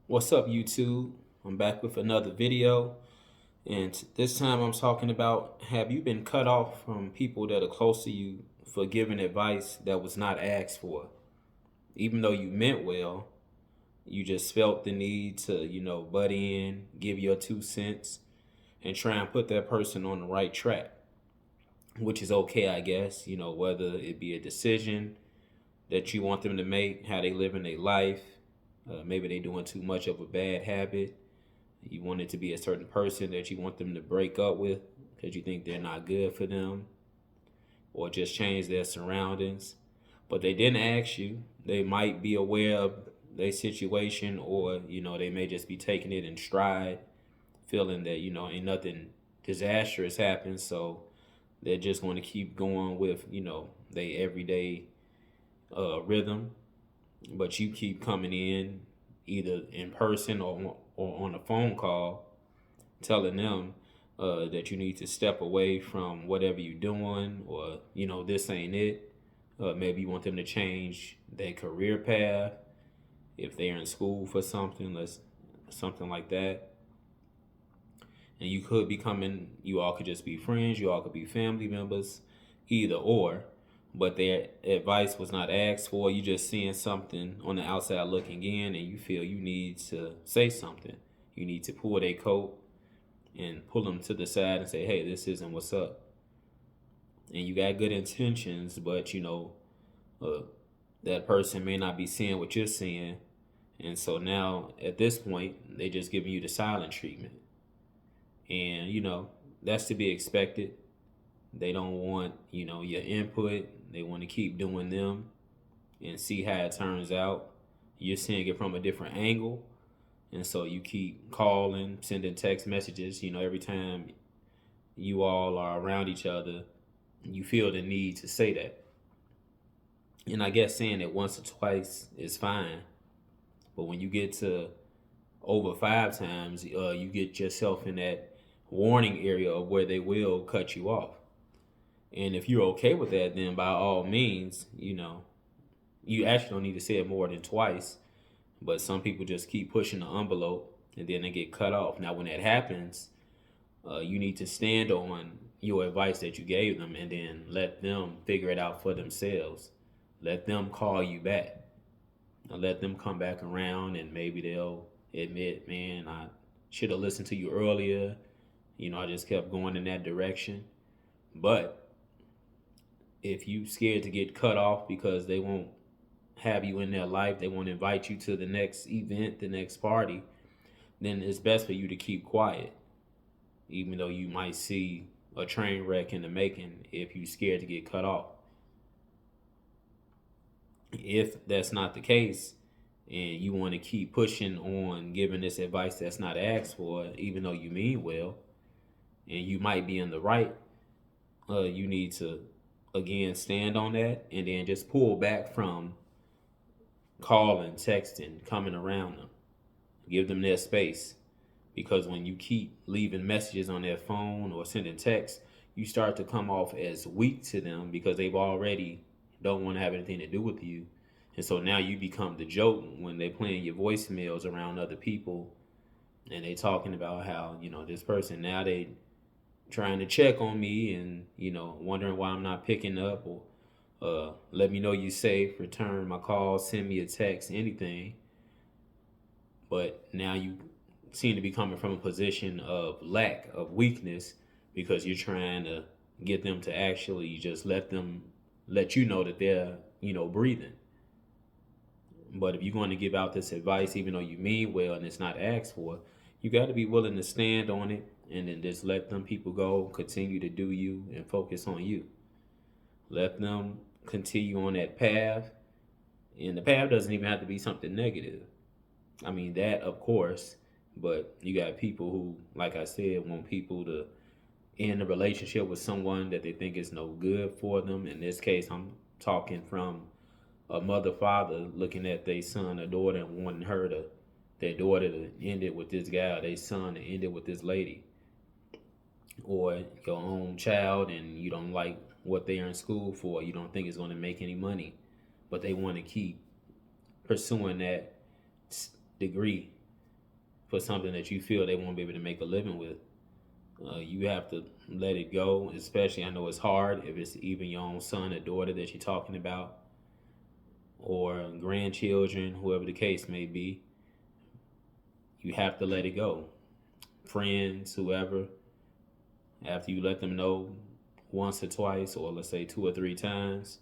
What's up, YouTube? I'm back with another video, and this time I'm talking about, have you been cut off from people that are close to you for giving advice that was not asked for? Even though you meant well, you just felt the need to, butt in, give your 2 cents, and try and put that person on the right track, which is okay, I guess, whether it be a decision that you want them to make, how they live in their life. Maybe they doing too much of a bad habit. You want it to be a certain person that you want them to break up with because you think they're not good for them, or just change their surroundings. But they didn't ask you. They might be aware of their situation, or they may just be taking it in stride, feeling that ain't nothing disastrous happened, so they're just going to keep going with their everyday rhythm. But you keep coming in either in person or on a phone call, telling them that you need to step away from whatever you're doing, or this ain't it. Maybe you want them to change their career path if they're in school for something, let's something like that. And you could be coming. You all could just be friends. You all could be family members, either or. But their advice was not asked for. You just seeing something on the outside looking in, and you feel you need to say something. You need to pull their coat and pull them to the side and say, "Hey, this isn't what's up." And you got good intentions, but uh, that person may not be seeing what you're seeing, and so now at this point, they just giving you the silent treatment, and that's to be expected. They don't want your input. They want to keep doing them and see how it turns out. You're seeing it from a different angle, and so you keep calling, sending text messages. Every time you all are around each other, you feel the need to say that. And I guess saying it once or twice is fine, but when you get to over 5 times, you get yourself in that warning area of where they will cut you off. And if you're okay with that, then by all means, you actually don't need to say it more than twice. But some people just keep pushing the envelope and then they get cut off. Now, when that happens, you need to stand on your advice that you gave them and then let them figure it out for themselves. Let them call you back. Let them come back around, and maybe they'll admit, man, I should have listened to you earlier. I just kept going in that direction. But if you scared to get cut off because they won't have you in their life, they won't invite you to the next event, the next party, then it's best for you to keep quiet, even though you might see a train wreck in the making if you scared to get cut off. If that's not the case, and you want to keep pushing on giving this advice that's not asked for, even though you mean well, and you might be in the right, you need to again stand on that and then just pull back from calling, texting, coming around them. Give them their space, because when you keep leaving messages on their phone or sending texts, you start to come off as weak to them because they've already don't want to have anything to do with you. And so now you become the joke when they playing your voicemails around other people, and they talking about how, this person now they trying to check on me, and wondering why I'm not picking up, or let me know you safe, return my call, send me a text, anything. But now you seem to be coming from a position of lack, of weakness, because you're trying to get them to actually just let you know that they're breathing. But if you're going to give out this advice, even though you mean well and it's not asked for, you got to be willing to stand on it and then just let them people go, continue to do you, and focus on you. Let them continue on that path. And the path doesn't even have to be something negative. I mean, that, of course, but you got people who, like I said, want people to end a relationship with someone that they think is no good for them. In this case, I'm talking from a mother, father looking at their son or daughter and wanting their daughter to end it with this guy, or their son to end it with this lady. Or your own child, and you don't like what they are in school for. You don't think it's going to make any money, but they want to keep pursuing that degree, for something that you feel they won't be able to make a living with. You have to let it go, especially I know it's hard if it's even your own son or daughter that you're talking about, or grandchildren, whoever the case may be. You have to let it go. Friends, whoever, after you let them know once or twice, or let's say 2 or 3 times,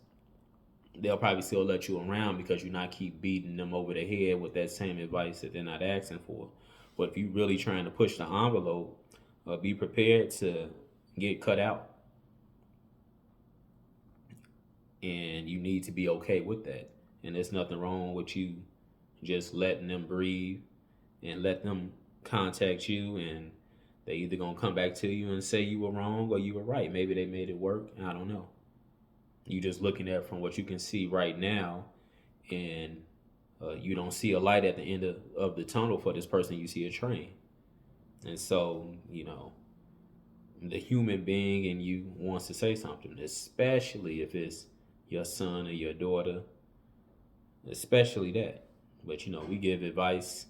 they'll probably still let you around because you're not keep beating them over the head with that same advice that they're not asking for. But if you're really trying to push the envelope, be prepared to get cut out. And you need to be okay with that. And there's nothing wrong with you just letting them breathe and let them contact you, and they either gonna come back to you and say you were wrong or you were right. Maybe they made it work. I don't know. You just looking at it from what you can see right now, and you don't see a light at the end of the tunnel for this person. You see a train. And so, the human being in you wants to say something, especially if it's your son or your daughter, especially that. But, we give advice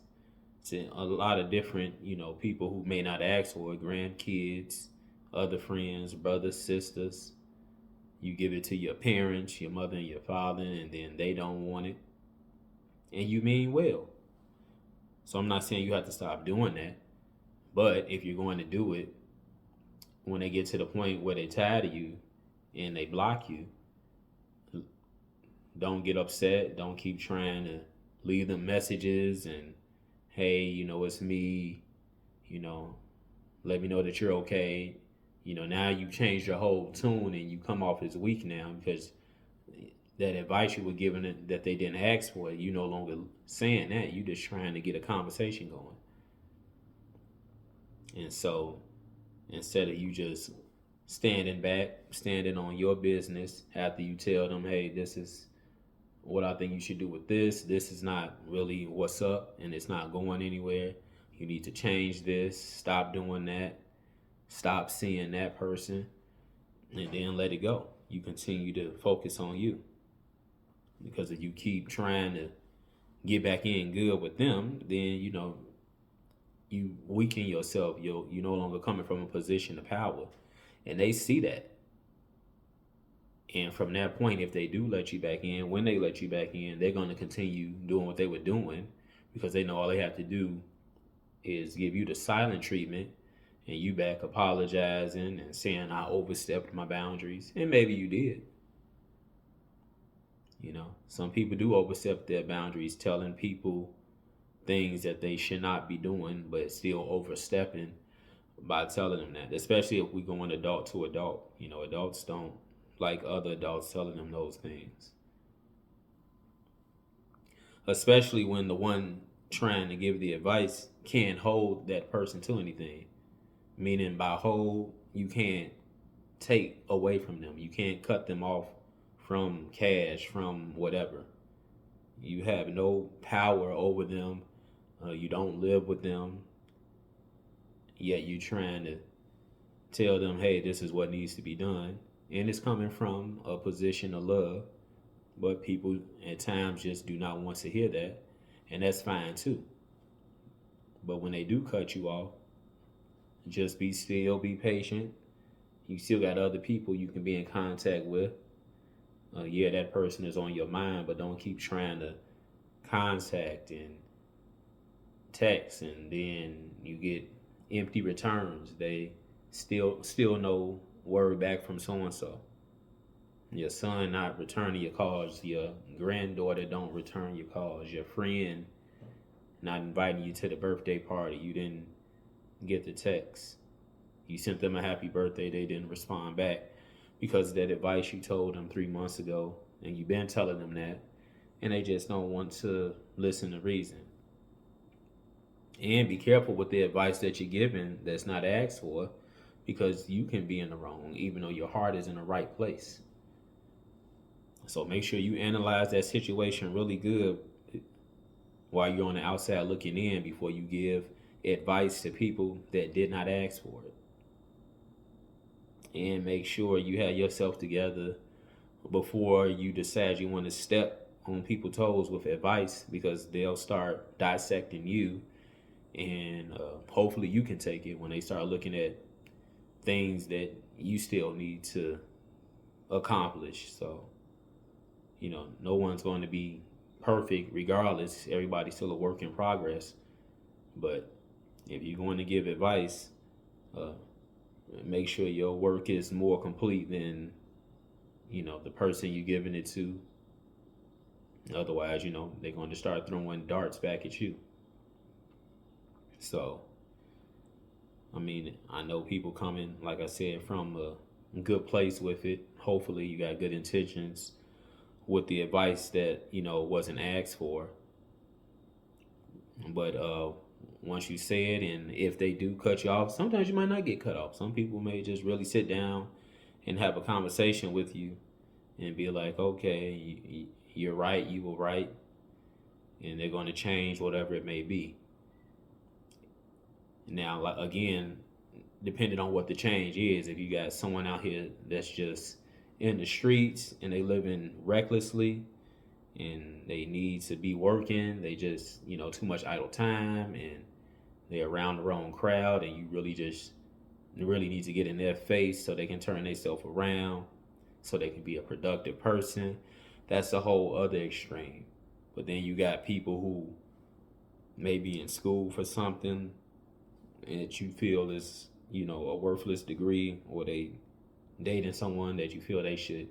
to a lot of different, people who may not ask for it, grandkids, other friends, brothers, sisters. You give it to your parents, your mother and your father, and then they don't want it. And you mean well. So I'm not saying you have to stop doing that. But if you're going to do it, when they get to the point where they're tired of you and they block you, don't get upset. Don't keep trying to leave them messages and, hey, it's me, let me know that you're okay. Now you changed your whole tune and you come off as weak now because that advice you were given that they didn't ask for, you no longer saying that. You just trying to get a conversation going. And so instead of you just standing back, standing on your business after you tell them, hey, this is what I think you should do with this. This is not really what's up and it's not going anywhere. You need to change this. Stop doing that. Stop seeing that person, and then let it go. You continue to focus on you. Because if you keep trying to get back in good with them, then, you weaken yourself. You're no longer coming from a position of power. And they see that. And from that point, if they do let you back in, when they let you back in, they're going to continue doing what they were doing because they know all they have to do is give you the silent treatment and you back apologizing and saying I overstepped my boundaries. And maybe you did. Some people do overstep their boundaries, telling people things that they should not be doing, but still overstepping by telling them that, especially if we go on adult to adult. Adults don't like other adults telling them those things. Especially when the one trying to give the advice can't hold that person to anything. Meaning by hold, you can't take away from them. You can't cut them off from cash, from whatever. You have no power over them. You don't live with them. Yet you're trying to tell them, hey, this is what needs to be done. And it's coming from a position of love. But people at times just do not want to hear that. And that's fine too. But when they do cut you off, just be still, be patient. You still got other people you can be in contact with. Yeah, that person is on your mind, but don't keep trying to contact and text, and then you get empty returns. They still no word back from so and so. Your son not returning your calls. Your granddaughter don't return your calls. Your friend not inviting you to the birthday party. You didn't get the text. You sent them a happy birthday. They didn't respond back because of that advice you told them 3 months ago, and you've been telling them that, and they just don't want to listen to reason. And be careful with the advice that you're giving that's not asked for, because you can be in the wrong even though your heart is in the right place. So make sure you analyze that situation really good while you're on the outside looking in before you give advice to people that did not ask for it. And make sure you have yourself together before you decide you want to step on people's toes with advice, because they'll start dissecting you and hopefully you can take it when they start looking at things that you still need to accomplish. So, no one's going to be perfect regardless. Everybody's still a work in progress. But if you're going to give advice, uh, make sure your work is more complete than, the person you're giving it to. Otherwise, they're going to start throwing darts back at you. So, I mean, I know people coming, like I said, from a good place with it. Hopefully, you got good intentions with the advice that, wasn't asked for. But once you say it, and if they do cut you off, sometimes you might not get cut off. Some people may just really sit down and have a conversation with you and be like, okay, you're right, you were right. And they're going to change whatever it may be. Now, like, again, depending on what the change is, if you got someone out here that's just in the streets and they living recklessly and they need to be working, they just, too much idle time and they're around the wrong crowd, and you really need to get in their face so they can turn themselves around, so they can be a productive person. That's a whole other extreme. But then you got people who may be in school for something and that you feel is, a worthless degree, or they dating someone that you feel they should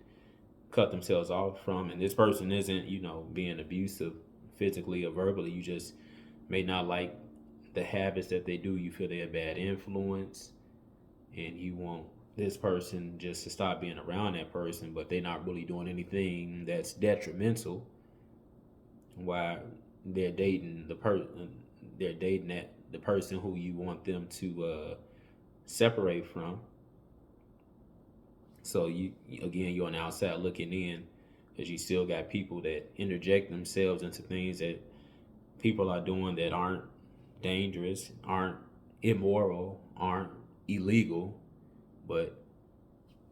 cut themselves off from, and this person isn't, being abusive physically or verbally. You just may not like the habits that they do. You feel they're a bad influence, and you want this person just to stop being around that person, but they're not really doing anything that's detrimental. While they're dating the person who you want them to separate from. So you're on the outside looking in, because you still got people that interject themselves into things that people are doing that aren't dangerous, aren't immoral, aren't illegal, but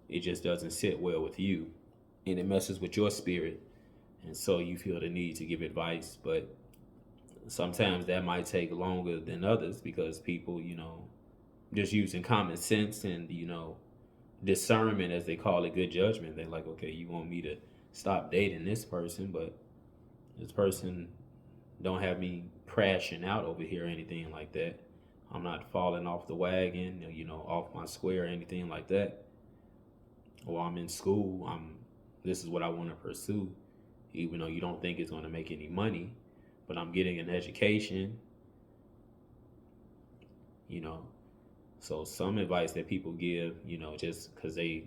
it just doesn't sit well with you, and it messes with your spirit, and so you feel the need to give advice. But sometimes that might take longer than others, because people, just using common sense and, discernment, as they call it, good judgment. They're like, okay, you want me to stop dating this person, but this person don't have me crashing out over here or anything like that. I'm not falling off the wagon, off my square or anything like that. Or I'm in school. This is what I want to pursue, even though you don't think it's going to make any money, but I'm getting an education, So some advice that people give, just because they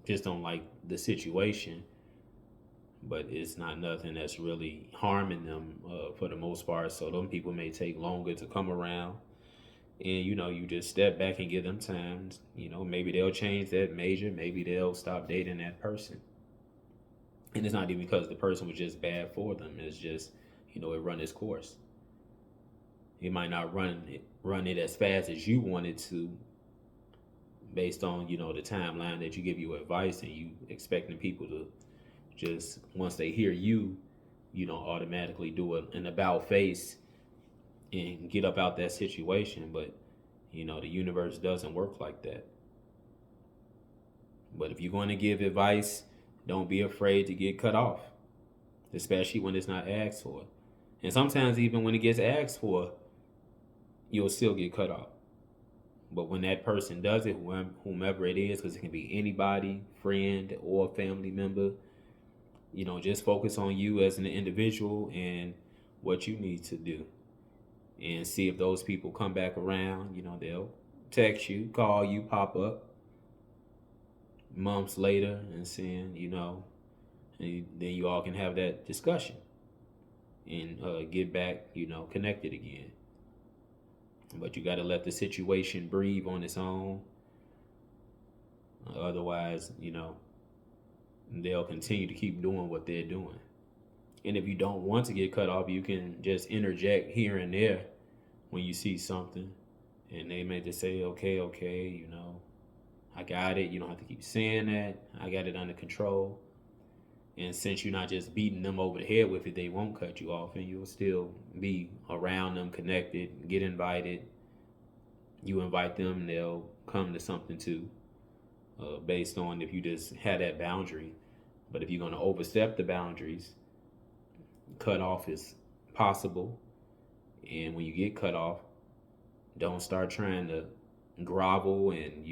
just don't like the situation, but it's not nothing that's really harming them for the most part. So them people may take longer to come around, and you just step back and give them time. Maybe they'll change that major, maybe they'll stop dating that person, and it's not even because the person was just bad for them. It's just it run its course. It might not run it as fast as you want it to, based on the timeline that you give you advice, and you expecting people to just, once they hear you, automatically do an about face and get up out that situation. But the universe doesn't work like that. But if you're going to give advice, don't be afraid to get cut off, especially when it's not asked for. And sometimes even when it gets asked for, you'll still get cut off. But when that person does it, whomever it is, because it can be anybody, friend or family member, just focus on you as an individual and what you need to do. And see if those people come back around. They'll text you, call you, pop up months later and saying, and then you all can have that discussion and get back, connected again. But you got to let the situation breathe on its own. Otherwise, they'll continue to keep doing what they're doing. And if you don't want to get cut off, you can just interject here and there when you see something. And they may just say, okay, I got it. You don't have to keep saying that. I got it under control. And since you're not just beating them over the head with it, they won't cut you off, and you'll still be around them, connected, get invited. You invite them, they'll come to something too, based on if you just had that boundary. But if you're going to overstep the boundaries, cut off is possible. And when you get cut off, don't start trying to grovel and,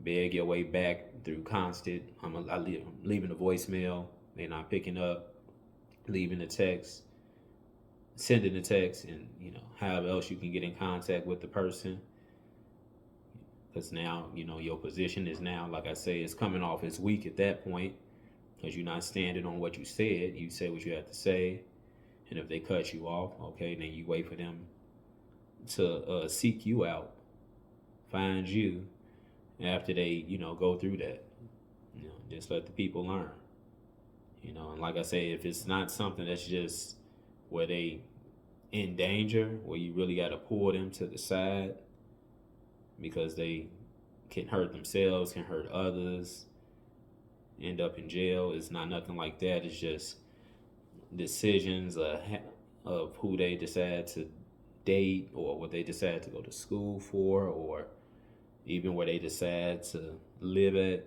beg your way back through constant. Leaving a voicemail, they're not picking up, leaving a text, sending a text, and, however else you can get in contact with the person. Because now, your position is now, like I say, it's coming off as weak at that point because you're not standing on what you said. You say what you have to say. And if they cut you off, okay, then you wait for them to seek you out, find you after they, go through that. Just let the people learn. And like I say, if it's not something that's just where they in danger, where you really got to pull them to the side because they can hurt themselves, can hurt others, end up in jail. It's not nothing like that. It's just decisions of who they decide to date or what they decide to go to school for, or even where they decide to live at.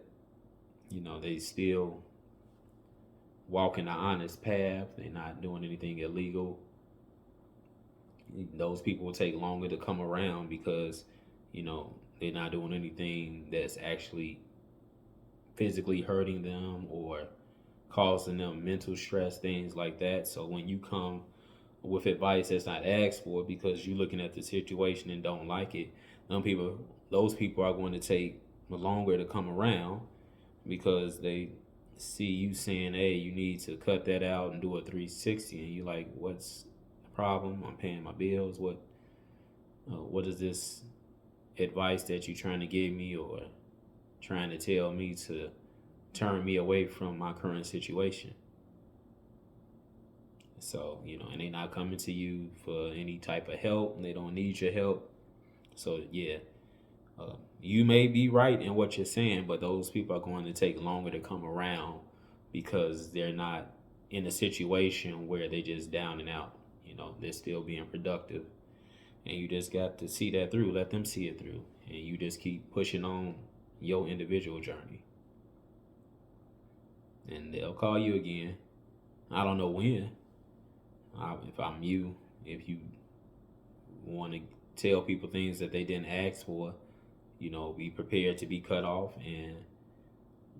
They still walking the honest path. They're not doing anything illegal. Those people will take longer to come around because, they're not doing anything that's actually physically hurting them or causing them mental stress, things like that. So when you come with advice that's not asked for because you're looking at the situation and don't like it, those people are going to take longer to come around because they see you saying, hey, you need to cut that out and do a 360, and you're like, what's the problem? I'm paying my bills. What is this advice that you're trying to give me or trying to tell me to turn me away from my current situation? So, and they're not coming to you for any type of help, and they don't need your help. So, yeah, you may be right in what you're saying, but those people are going to take longer to come around because they're not in a situation where they just down and out. They're still being productive. And you just got to see that through, let them see it through. And you just keep pushing on your individual journey. And they'll call you again. I don't know when. If I'm you, if you want to tell people things that they didn't ask for, be prepared to be cut off and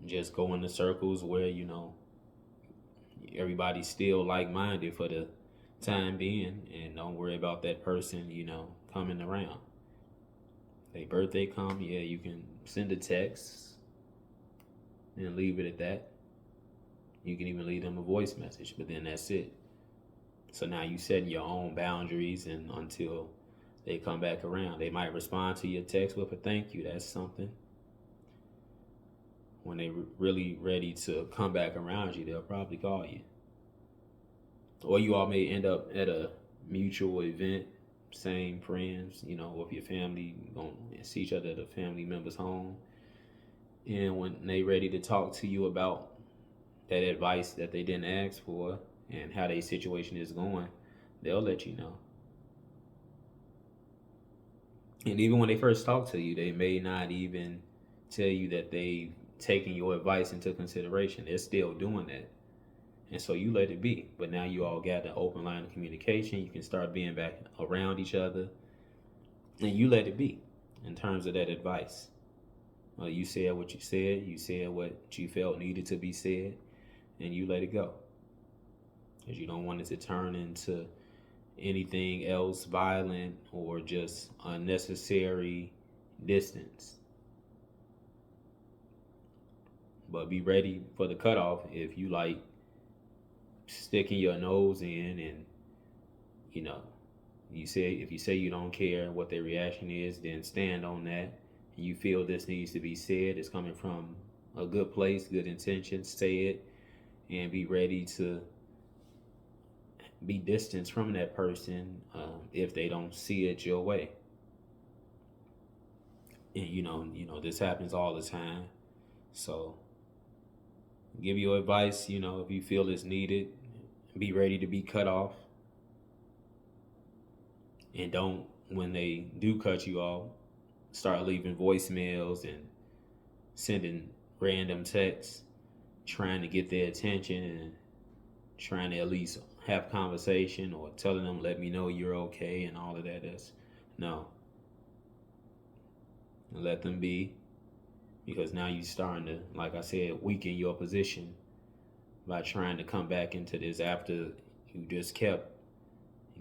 just go into circles where, everybody's still like-minded for the time being, and don't worry about that person, coming around. Their birthday come, yeah, you can send a text and leave it at that. You can even leave them a voice message, but then that's it. So now you setting your own boundaries, and until they come back around, they might respond to your text with a thank you. That's something. When they really ready to come back around you, they'll probably call you. Or you all may end up at a mutual event, same friends, with your family, going to see each other at a family member's home. And when they ready to talk to you about that advice that they didn't ask for and how their situation is going, they'll let you know. And even when they first talk to you, they may not even tell you that they've taken your advice into consideration. They're still doing that. And so you let it be. But now you all got an open line of communication. You can start being back around each other. And you let it be in terms of that advice. You said what you said. You said what you felt needed to be said. And you let it go. Because you don't want it to turn into anything else violent or just unnecessary distance. But be ready for the cutoff if you like sticking your nose in, and if you say you don't care what their reaction is, then stand on that. You feel this needs to be said, it's coming from a good place, good intentions, say it, and be ready to be distanced from that person if they don't see it your way. And this happens all the time. So Give your advice, if you feel it's needed. Be ready to be cut off. And don't, when they do cut you off, start leaving voicemails and sending random texts trying to get their attention and trying to at least have conversation or telling them, let me know you're okay and all of that. That's no. Let them be, because now you're starting to, like I said, weaken your position by trying to come back into this after you just kept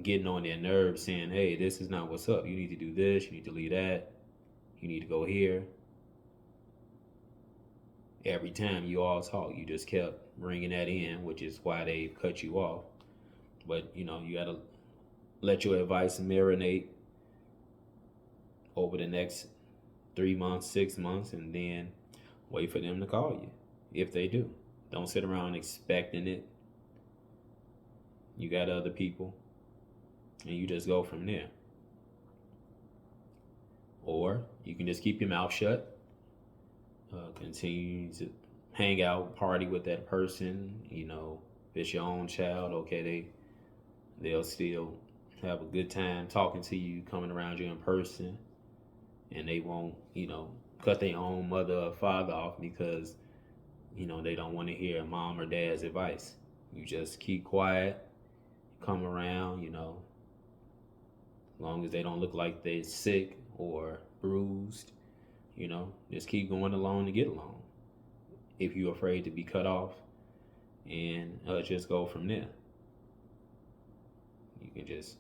getting on their nerves saying, hey, this is not what's up. You need to do this. You need to leave that. You need to go here. Every time you all talk, you just kept bringing that in, which is why they cut you off. But, you got to let your advice marinate over the next 3 months, 6 months, and then wait for them to call you if they do. Don't sit around expecting it. You got other people, and you just go from there. Or you can just keep your mouth shut. Continue to hang out, party with that person. If it's your own child, okay, they'll still have a good time talking to you, coming around you in person, and they won't, cut their own mother or father off because, they don't want to hear mom or dad's advice. You just keep quiet, come around, as long as they don't look like they're sick or bruised. Just keep going along to get along. If you're afraid to be cut off, and just go from there. You can just,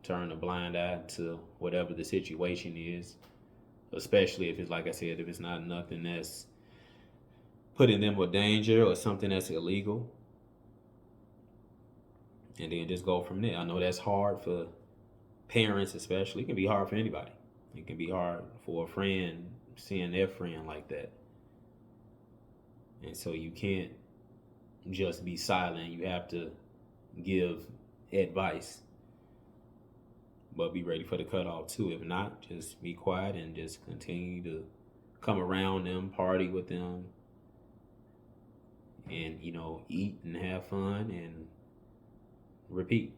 turn a blind eye to whatever the situation is, especially if it's, like I said, if it's not nothing that's putting them in danger or something that's illegal. And then just go from there. I know that's hard for parents, especially. It can be hard for anybody. It can be hard for a friend seeing their friend like that. And so you can't just be silent. You have to give advice, but be ready for the cutoff too. If not, just be quiet and just continue to come around them, party with them, and eat and have fun and repeat.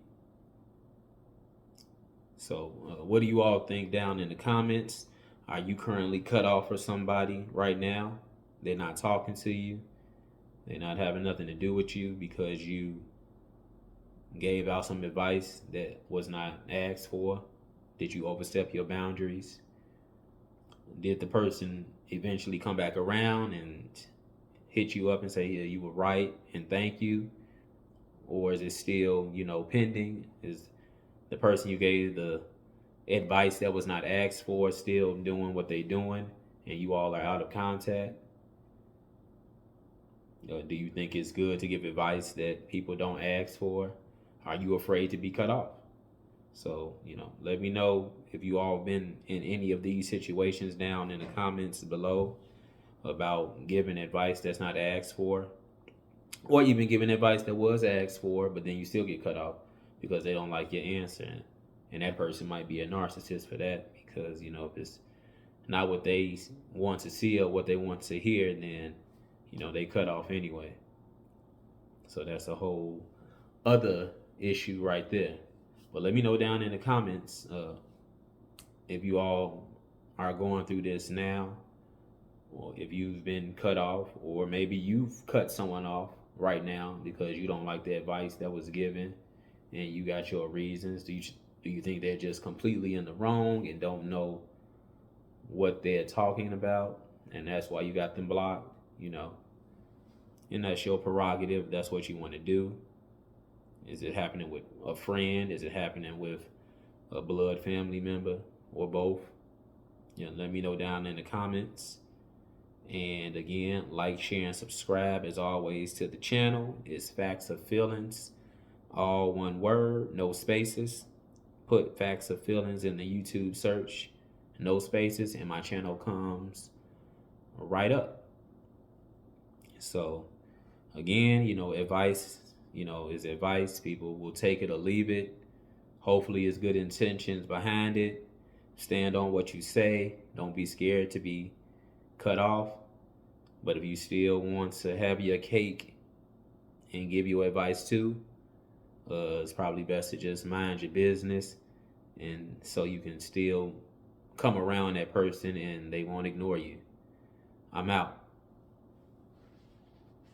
So what do you all think down in the comments? Are you currently cut off for somebody right now? They're not talking to you. They're not having nothing to do with you because you gave out some advice that was not asked for. Did you overstep your boundaries? Did the person eventually come back around and hit you up and say, yeah, you were right and thank you? Or is it still, pending? Is the person you gave the advice that was not asked for still doing what they're doing and you all are out of contact? Do you think it's good to give advice that people don't ask for? Are you afraid to be cut off? So, let me know if you all been in any of these situations down in the comments below about giving advice that's not asked for, or even giving advice that was asked for, but then you still get cut off because they don't like your answer. And that person might be a narcissist for that because, if it's not what they want to see or what they want to hear, then, they cut off anyway. So that's a whole other issue right there. But let me know down in the comments if you all are going through this now, or if you've been cut off, or maybe you've cut someone off right now because you don't like the advice that was given and you got your reasons. Do you think they're just completely in the wrong and don't know what they're talking about, and that's why you got them blocked? And that's your prerogative. That's what you want to do. Is it happening with a friend? Is it happening with a blood family member, or both? Let me know down in the comments. And again, like, share, and subscribe as always to the channel. It's Facts of Feelings, all one word, no spaces. Put Facts of Feelings in the YouTube search, no spaces, and my channel comes right up. So again, advice, is advice. People will take it or leave it. Hopefully it's good intentions behind it. Stand on what you say. Don't be scared to be cut off. But if you still want to have your cake and give you advice too, it's probably best to just mind your business, and so you can still come around that person and they won't ignore you. I'm out.